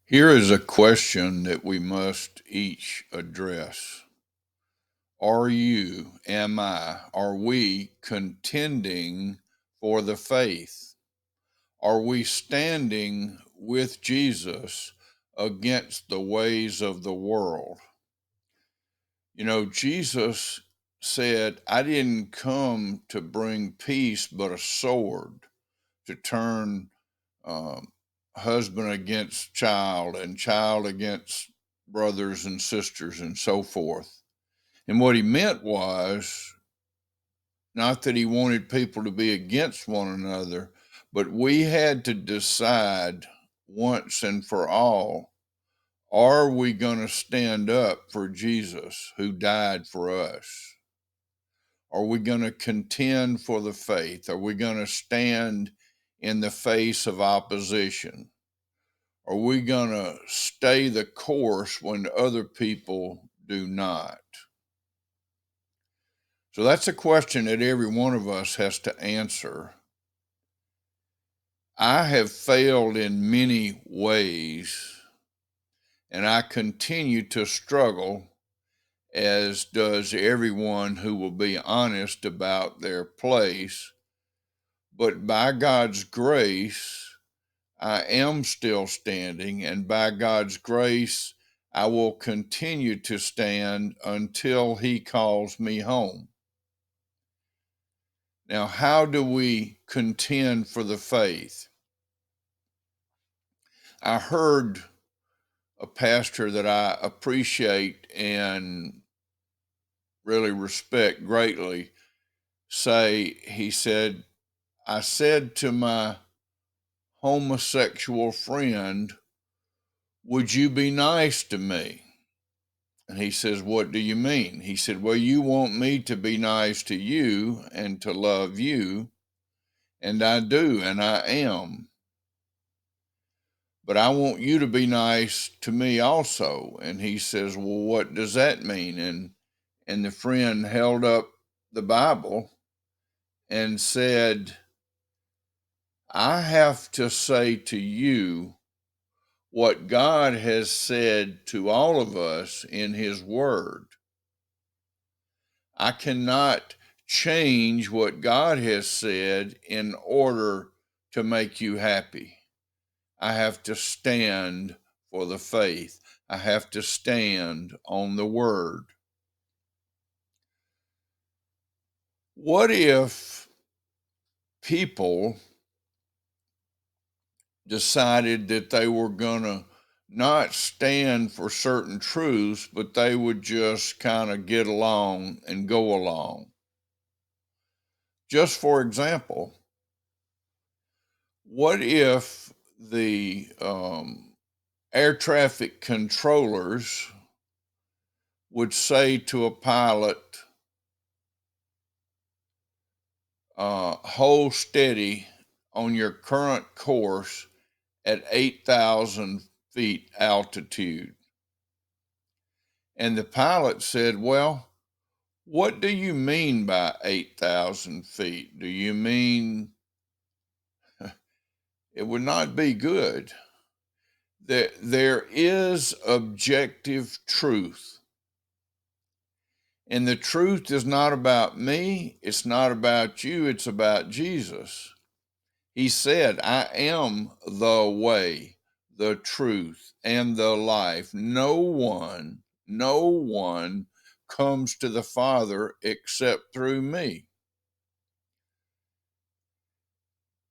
Here is a question that we must each address. Are we contending for the faith? Are we standing with Jesus against the ways of the world? You know, Jesus said, I didn't come to bring peace, but a sword to turn um, husband against child and child against brothers and sisters and so forth. And what he meant was not that he wanted people to be against one another, but we had to decide once and for all, are we going to stand up for Jesus who died for us? Are we going to contend for the faith? Are we going to stand in the face of opposition? Are we going to stay the course when other people do not? So that's a question that every one of us has to answer. I have failed in many ways, and I continue to struggle, as does everyone who will be honest about their place. But by God's grace, I am still standing, and by God's grace, I will continue to stand until He calls me home. Now, how do we contend for the faith? I heard a pastor that I appreciate and really respect greatly say, he said, I said to my homosexual friend, would you be nice to me? And he says, what do you mean? He said, well, you want me to be nice to you and to love you, and I do, and I am. But I want you to be nice to me also. And he says, well, what does that mean? And the friend held up the Bible and said, I have to say to you what God has said to all of us in His Word. I cannot change what God has said in order to make you happy. I have to stand for the faith. I have to stand on the Word. What if people decided that they were going to not stand for certain truths, but they would just kind of get along and go along? Just for example, what if the air traffic controllers would say to a pilot, hold steady on your current course at 8,000 feet altitude? And the pilot said, well, what do you mean by 8,000 feet? Do you mean it would not be good? There is objective truth. And the truth is not about me, it's not about you, it's about Jesus. He said, I am the way, the truth, and the life. No one comes to the Father except through me.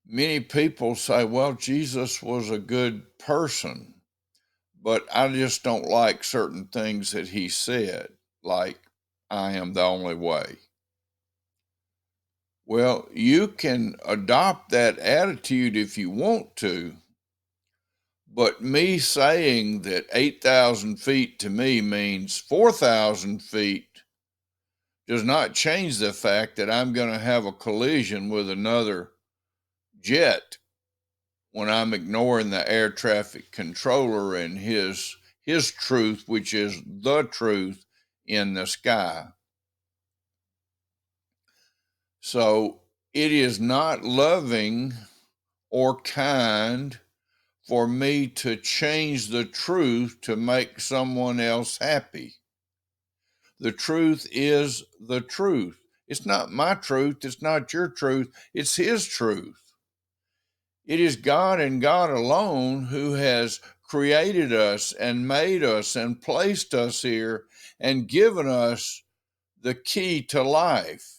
Many people say, well, Jesus was a good person, but I just don't like certain things that he said, like, I am the only way. Well, you can adopt that attitude if you want to, but me saying that 8,000 feet to me means 4,000 feet does not change the fact that I'm going to have a collision with another jet when I'm ignoring the air traffic controller and his truth, which is the truth in the sky. So it is not loving or kind for me to change the truth to make someone else happy. The truth is the truth. It's not my truth. It's not your truth. It's His truth. It is God and God alone who has created us and made us and placed us here and given us the key to life.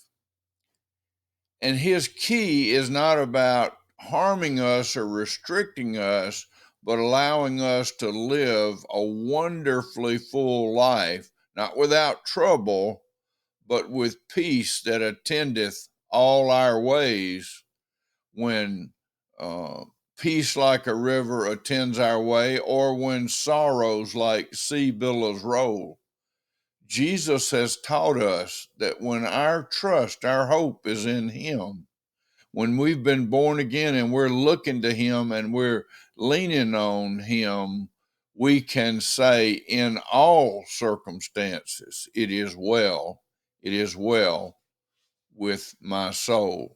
And His key is not about harming us or restricting us, but allowing us to live a wonderfully full life, not without trouble, but with peace that attendeth all our ways, when peace like a river attends our way, or when sorrows like sea billows roll. Jesus has taught us that when our trust, our hope is in Him, when we've been born again and we're looking to Him and we're leaning on Him, we can say in all circumstances, it is well with my soul.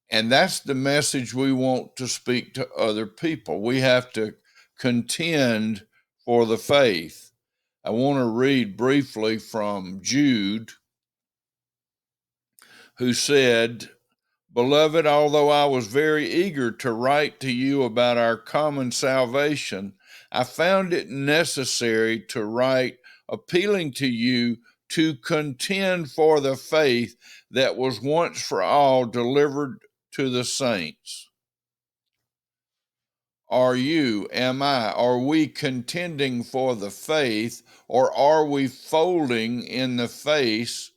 And that's the message we want to speak to other people. We have to contend for the faith. I want to read briefly from Jude, who said, "Beloved, although I was very eager to write to you about our common salvation, I found it necessary to write appealing to you to contend for the faith that was once for all delivered to the saints." Are we contending for the faith, or are we folding in the face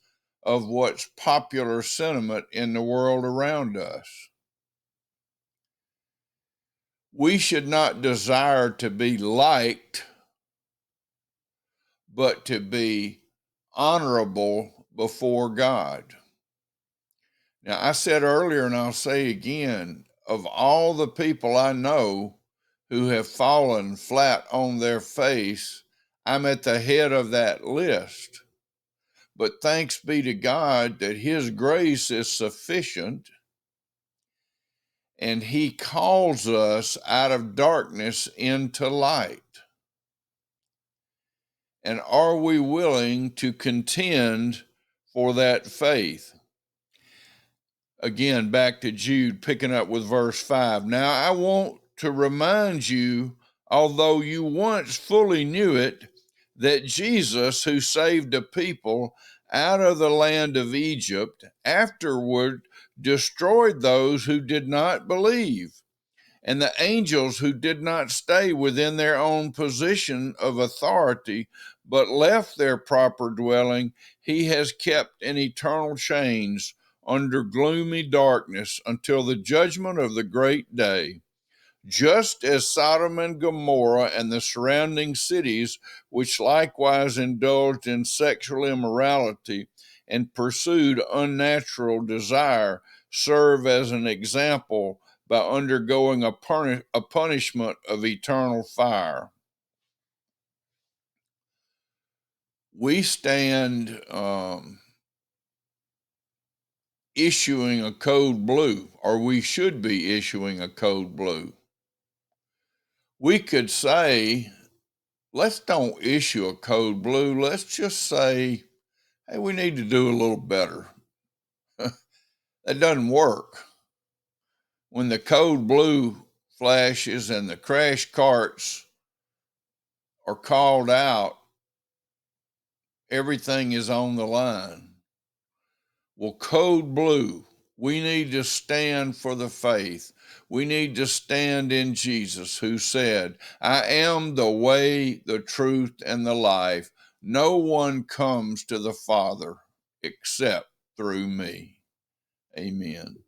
of what's popular sentiment in the world around us? We should not desire to be liked, but to be honorable before God. Now, I said earlier, and I'll say again, of all the people I know who have fallen flat on their face, I'm at the head of that list. But thanks be to God that His grace is sufficient, and He calls us out of darkness into light. And are we willing to contend for that faith? Again, back to Jude, picking up with verse 5. Now I want to remind you, although you once fully knew it, that Jesus, who saved a people out of the land of Egypt, afterward destroyed those who did not believe. And the angels who did not stay within their own position of authority, but left their proper dwelling, He has kept in eternal chains under gloomy darkness until the judgment of the great day. Just as Sodom and Gomorrah and the surrounding cities, which likewise indulged in sexual immorality and pursued unnatural desire, serve as an example by undergoing a punishment of eternal fire. We stand issuing a code blue, or we should be issuing a code blue. We could say, let's don't issue a code blue. Let's just say, hey, we need to do a little better. That doesn't work. When the code blue flashes and the crash carts are called out, everything is on the line. Well, code blue, we need to stand for the faith. We need to stand in Jesus, who said, I am the way, the truth, and the life. No one comes to the Father except through me. Amen.